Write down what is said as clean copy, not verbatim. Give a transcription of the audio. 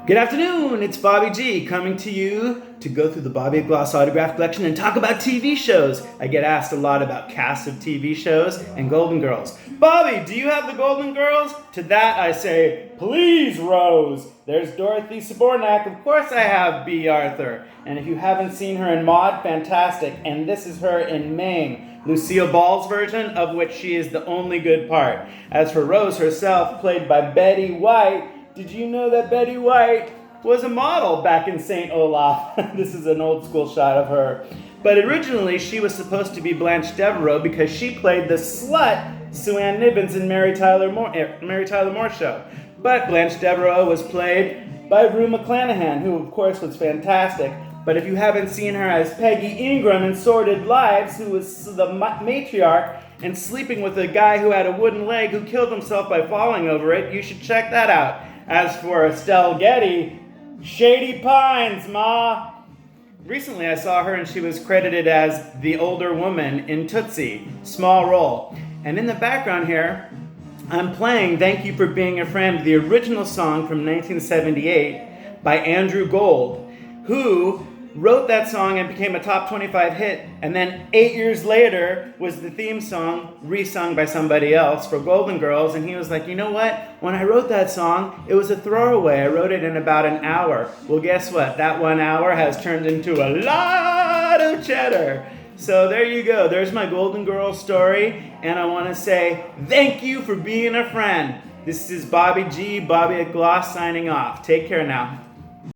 Good afternoon, it's Bobby G coming to you to go through the Bobby Gloss autograph collection and talk about TV shows. I get asked a lot about casts of TV shows and Golden Girls. Bobby, do you have the Golden Girls? To that I say, please, Rose. There's Dorothy Sabornak. Of course I have B. Arthur. And if you haven't seen her in Maude, fantastic. And this is her in Mame, Lucille Ball's version, of which she is the only good part. As for Rose herself, played by Betty White, did you know that Betty White was a model back in St. Olaf? This is an old school shot of her. But originally she was supposed to be Blanche Devereaux because she played the slut Sue Ann Nibbins in Mary Tyler Moore Show. But Blanche Devereaux was played by Rue McClanahan, who of course was fantastic. But if you haven't seen her as Peggy Ingram in Sordid Lives, who was the matriarch and sleeping with a guy who had a wooden leg who killed himself by falling over it, you should check that out. As for Estelle Getty, Shady Pines, ma! Recently I saw her and she was credited as the older woman in Tootsie, small role. And in the background here, I'm playing Thank You for Being a Friend, the original song from 1978 by Andrew Gold, who wrote that song and became a top 25 hit, and then 8 years later was the theme song re-sung by somebody else for Golden Girls, and he was like, you know what? When I wrote that song, it was a throwaway. I wrote it in about an hour. Well, guess what? That 1 hour has turned into a lot of cheddar. So there you go. There's my Golden Girls story, and I want to say thank you for being a friend. This is Bobby G, Bobby at Gloss, signing off. Take care now.